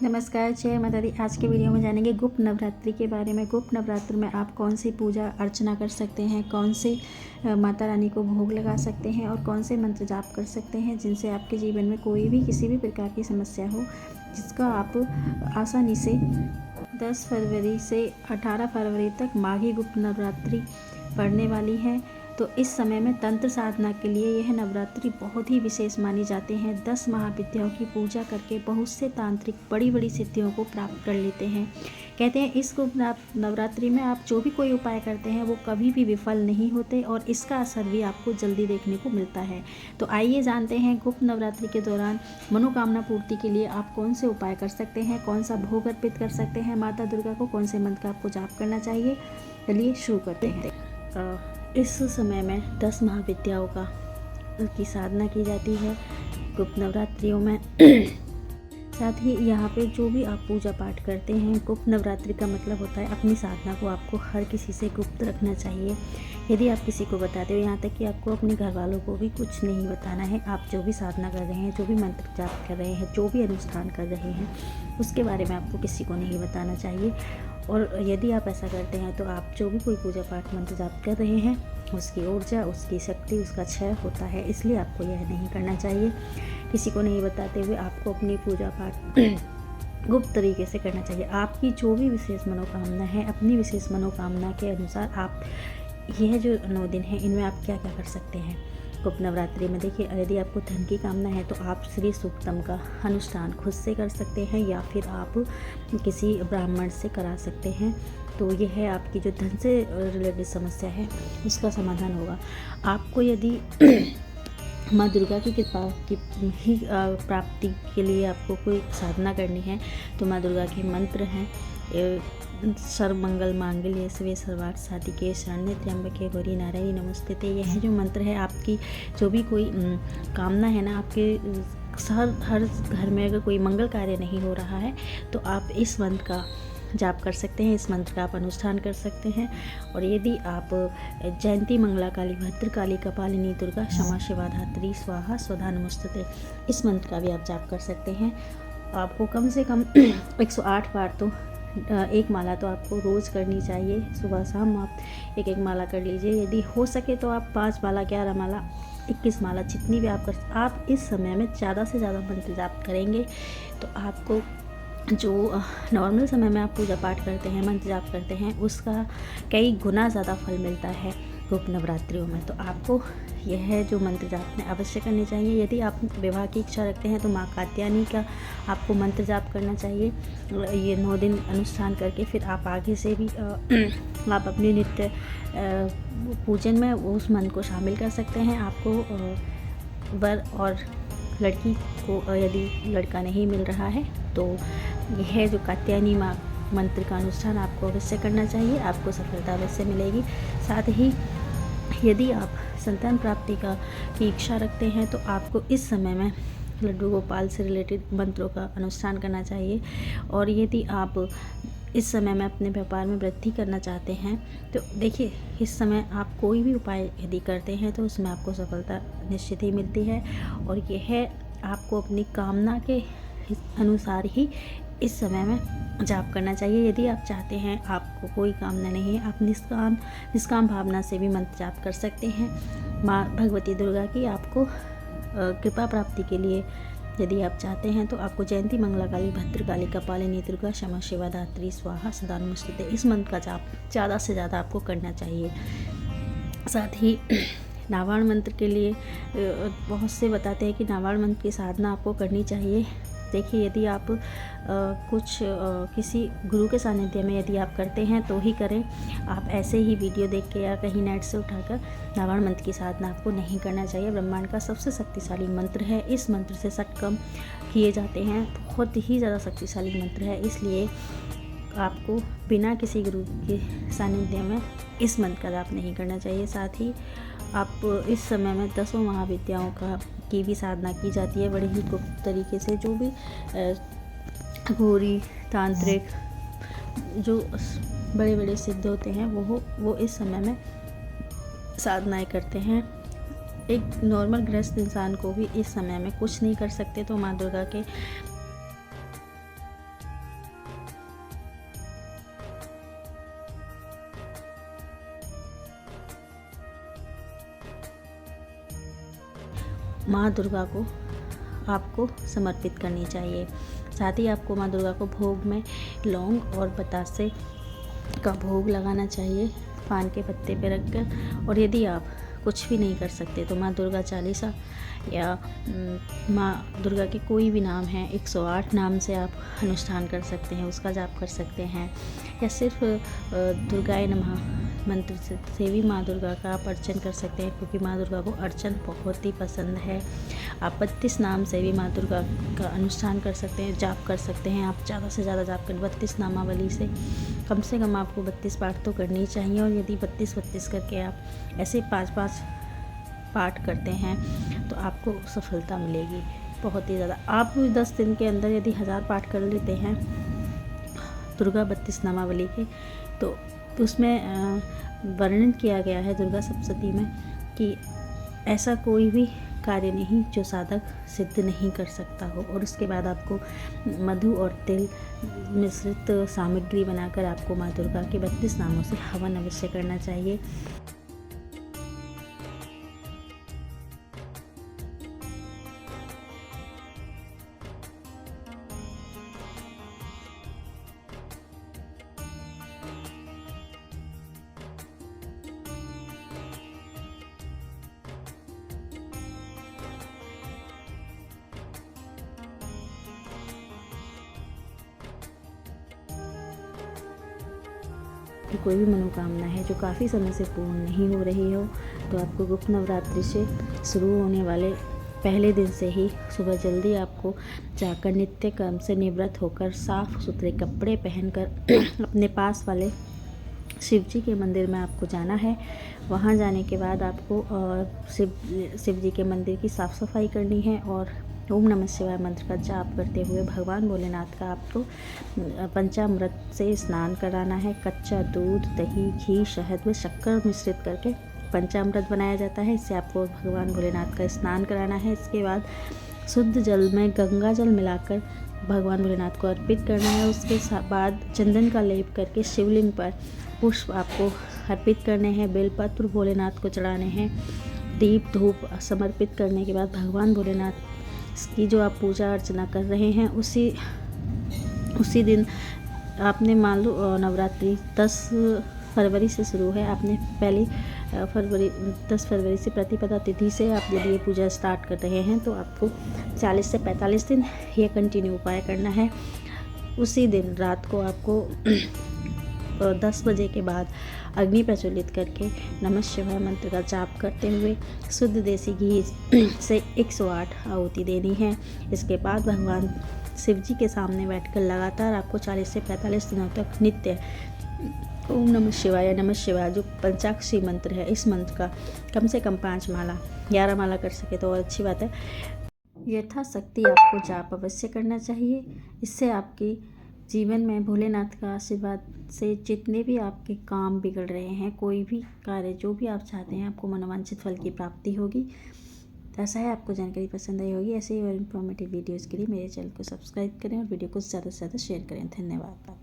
नमस्कार, जय माता दी। आज के वीडियो में जानेंगे गुप्त नवरात्रि के बारे में। गुप्त नवरात्र में आप कौन सी पूजा अर्चना कर सकते हैं, कौन से माता रानी को भोग लगा सकते हैं और कौन से मंत्र जाप कर सकते हैं जिनसे आपके जीवन में कोई भी किसी भी प्रकार की समस्या हो, जिसका आप आसानी से 10 फरवरी से 18 फरवरी तक माघी गुप्त नवरात्रि पड़ने वाली है। तो इस समय में तंत्र साधना के लिए यह नवरात्रि बहुत ही विशेष मानी जाती हैं। 10 महाविद्याओं की पूजा करके बहुत से तांत्रिक बड़ी बड़ी सिद्धियों को प्राप्त कर लेते हैं। कहते हैं इस गुप्त नवरात्रि में आप जो भी कोई उपाय करते हैं वो कभी भी विफल नहीं होते और इसका असर भी आपको जल्दी देखने को मिलता है। तो आइए जानते हैं गुप्त नवरात्रि के दौरान मनोकामना पूर्ति के लिए आप कौन से उपाय कर सकते हैं, कौन सा भोग अर्पित कर सकते हैं माता दुर्गा को, कौन से मंत्र का आपको जाप करना चाहिए। चलिए शुरू करते हैं। इस समय में 10 महाविद्याओं की साधना की जाती है गुप्त नवरात्रियों में। साथ ही यहाँ पे जो भी आप पूजा पाठ करते हैं, गुप्त नवरात्रि का मतलब होता है अपनी साधना को आपको हर किसी से गुप्त रखना चाहिए। यदि आप किसी को बताते हो, यहाँ तक कि आपको अपने घर वालों को भी कुछ नहीं बताना है। आप जो भी साधना कर रहे हैं, जो भी मंत्र जाप कर रहे हैं, जो भी अनुष्ठान कर रहे हैं, उसके बारे में आपको किसी को नहीं बताना चाहिए। और यदि आप ऐसा करते हैं तो आप जो भी कोई पूजा पाठ मंत्र जाप कर रहे हैं, उसकी ऊर्जा, उसकी शक्ति, उसका क्षय होता है। इसलिए आपको यह नहीं करना चाहिए। किसी को नहीं बताते हुए आपको अपनी पूजा पाठ गुप्त तरीके से करना चाहिए। आपकी जो भी विशेष मनोकामना है, अपनी विशेष मनोकामना के अनुसार आप यह जो 9 दिन हैं इनमें आप क्या क्या कर सकते हैं गुप्त नवरात्रि में। देखिए, यदि आपको धन की कामना है तो आप श्री सूक्तम का अनुष्ठान खुद से कर सकते हैं या फिर आप किसी ब्राह्मण से करा सकते हैं। तो यह है आपकी जो धन से रिलेटेड समस्या है उसका समाधान होगा। आपको यदि माँ दुर्गा की कृपा की ही प्राप्ति के लिए आपको कोई साधना करनी है तो माँ दुर्गा के मंत्र हैं सर्वमंगल मांगल्ये शिवे सर्वार्थ साधिके शरण्ये त्र्यंबके गौरी नारायणी नमोस्तुते। यह जो मंत्र है, आपकी जो भी कोई कामना है ना, आपके हर घर में अगर कोई मंगल कार्य नहीं हो रहा है तो आप इस मंत्र का जाप कर सकते हैं, इस मंत्र का आप अनुष्ठान कर सकते हैं। और यदि आप जयंती मंगला काली भद्रकाली कपालिनी दुर्गा क्षमा शिवा धात्री स्वाहा स्वधा नमोस्तुते, इस मंत्र का भी आप जाप कर सकते हैं। आपको कम से कम 108 बार तो एक माला तो आपको रोज़ करनी चाहिए। सुबह शाम आप एक एक माला कर लीजिए। यदि हो सके तो आप 5 माला, 11 माला, 21 माला, जितनी भी आप इस समय में ज़्यादा से ज़्यादा मंत्र जाप करेंगे तो आपको जो नॉर्मल समय में आप पूजा पाठ करते हैं, मंत्र जाप करते हैं, उसका कई गुना ज़्यादा फल मिलता है गुप्त नवरात्रियों में। तो आपको यह जो मंत्र जाप में अवश्य करनी चाहिए। यदि आप विवाह की इच्छा रखते हैं तो माँ कात्यायनी का आपको मंत्र जाप करना चाहिए। ये 9 दिन अनुष्ठान करके फिर आप आगे से भी आप अपने नित्य पूजन में उस मंत्र को शामिल कर सकते हैं। आपको वर और लड़की को यदि लड़का नहीं मिल रहा है तो यह जो कात्यायनी माँ मंत्र का अनुष्ठान आपको अवश्य करना चाहिए, आपको सफलता अवश्य मिलेगी। साथ ही यदि आप संतान प्राप्ति की इच्छा रखते हैं तो आपको इस समय में लड्डू गोपाल से रिलेटेड मंत्रों का अनुष्ठान करना चाहिए। और यदि आप इस समय में अपने व्यापार में वृद्धि करना चाहते हैं तो देखिए, इस समय आप कोई भी उपाय यदि करते हैं तो उसमें आपको सफलता निश्चित ही मिलती है। और यह आपको अपनी कामना के अनुसार ही इस समय में जाप करना चाहिए। यदि आप चाहते हैं, आपको कोई कामना नहीं है, आप निष्काम भावना से भी मंत्र जाप कर सकते हैं। माँ भगवती दुर्गा की आपको कृपा प्राप्ति के लिए यदि आप चाहते हैं तो आपको जयंती मंगला काली भद्रकाली कपालिनी दुर्गा क्षमा शिवा धात्री स्वाहा सदा नमोस्तुते, इस मंत्र का जाप ज़्यादा से ज़्यादा आपको करना चाहिए। साथ ही नावाण मंत्र के लिए बहुत से बताते हैं कि नावाण मंत्र की साधना आपको करनी चाहिए। देखिए, यदि आप किसी गुरु के सानिध्य में यदि आप करते हैं तो ही करें। आप ऐसे ही वीडियो देख के या कहीं नेट से उठाकर नावाण मंत्र की साधना आपको नहीं करना चाहिए। ब्रह्मांड का सबसे शक्तिशाली मंत्र है। इस मंत्र से शक कम किए जाते हैं। बहुत ही ज़्यादा शक्तिशाली मंत्र है, इसलिए आपको बिना किसी गुरु के सानिध्य में इस मंत्र का जाप नहीं करना चाहिए। साथ ही आप इस समय में 10 महाविद्याओं की भी साधना की जाती है बड़े ही गुप्त तरीके से। जो भी घोरी तांत्रिक जो बड़े बड़े सिद्ध होते हैं वो इस समय में साधनाएं करते हैं। एक नॉर्मल गृहस्थ इंसान को भी इस समय में कुछ नहीं कर सकते। तो माँ दुर्गा के माँ दुर्गा को आपको समर्पित करनी चाहिए। साथ ही आपको माँ दुर्गा को भोग में लौंग और बतासे का भोग लगाना चाहिए पान के पत्ते पे रखकर। और यदि आप कुछ भी नहीं कर सकते तो माँ दुर्गा चालीसा या माँ दुर्गा के कोई भी नाम है 108 नाम से आप अनुष्ठान कर सकते हैं, उसका जाप कर सकते हैं। या सिर्फ दुर्गाए नमः मंत्र से भी माँ दुर्गा का आप अर्चन कर सकते हैं, क्योंकि माँ दुर्गा को अर्चन बहुत ही पसंद है। आप 32 नाम से भी माँ दुर्गा का अनुष्ठान कर सकते हैं, जाप कर सकते हैं। आप ज़्यादा से ज़्यादा जाप करें 32 नामावली से कम आपको 32 पाठ तो करनी चाहिए। और यदि 32 करके आप ऐसे 5 पाठ करते हैं तो आपको सफलता मिलेगी बहुत ही ज़्यादा। आप 10 दिन के अंदर यदि 1000 पाठ कर लेते हैं दुर्गा 32 नामावली के, तो उसमें वर्णन किया गया है दुर्गा सप्तशती में कि ऐसा कोई भी कार्य नहीं जो साधक सिद्ध नहीं कर सकता हो। और उसके बाद आपको मधु और तिल मिश्रित सामग्री बनाकर आपको माँ दुर्गा के 32 नामों से हवन अवश्य करना चाहिए। आपकी कोई भी मनोकामना है जो काफ़ी समय से पूर्ण नहीं हो रही हो, तो आपको गुप्त नवरात्रि से शुरू होने वाले पहले दिन से ही सुबह जल्दी आपको जाकर नित्य कर्म से निवृत्त होकर साफ सुथरे कपड़े पहनकर अपने पास वाले शिव जी के मंदिर में आपको जाना है। वहाँ जाने के बाद आपको शिव जी के मंदिर की साफ़ सफाई करनी है और ओम नमः शिवाय मंत्र का जाप करते हुए भगवान भोलेनाथ का आपको पंचामृत से स्नान कराना है। कच्चा दूध, दही, घी, शहद व शक्कर मिश्रित करके पंचामृत बनाया जाता है। इससे आपको भगवान भोलेनाथ का स्नान कराना है। इसके बाद शुद्ध जल में गंगा जल मिलाकर भगवान भोलेनाथ को अर्पित करना है। उसके बाद चंदन का लेप करके शिवलिंग पर पुष्प आपको अर्पित करने हैं। बेलपत्र भोलेनाथ को चढ़ाने हैं। दीप धूप समर्पित करने के बाद भगवान भोलेनाथ की जो आप पूजा अर्चना कर रहे हैं उसी दिन आपने मान लो नवरात्रि 10 फरवरी से शुरू है, आपने पहली 10 फरवरी से प्रतिपदा तिथि से आप यदि ये पूजा स्टार्ट कर रहे हैं तो आपको 40 से 45 दिन ये कंटिन्यू उपाय करना है। उसी दिन रात को आपको 10 बजे के बाद अग्नि प्रज्वलित करके नमः शिवाय मंत्र का जाप करते हुए शुद्ध देसी घी से 108 आहुति देनी है। इसके बाद भगवान शिव जी के सामने बैठकर लगातार आपको 40 से 45 दिनों तक नित्य ओम नमः शिवाय जो पंचाक्षरी मंत्र है, इस मंत्र का कम से कम 5 माला 11 माला कर सके तो और अच्छी बात है। यथाशक्ति आपको जाप अवश्य करना चाहिए। इससे आपकी जीवन में भोलेनाथ का आशीर्वाद से जितने भी आपके काम बिगड़ रहे हैं, कोई भी कार्य जो भी आप चाहते हैं, आपको मनोवांछित फल की प्राप्ति होगी। ऐसा है, आपको जानकारी पसंद आई होगी। ऐसे ही और इन्फॉर्मेटिव वीडियोज़ के लिए मेरे चैनल को सब्सक्राइब करें और वीडियो को ज़्यादा से ज़्यादा शेयर करें। धन्यवाद।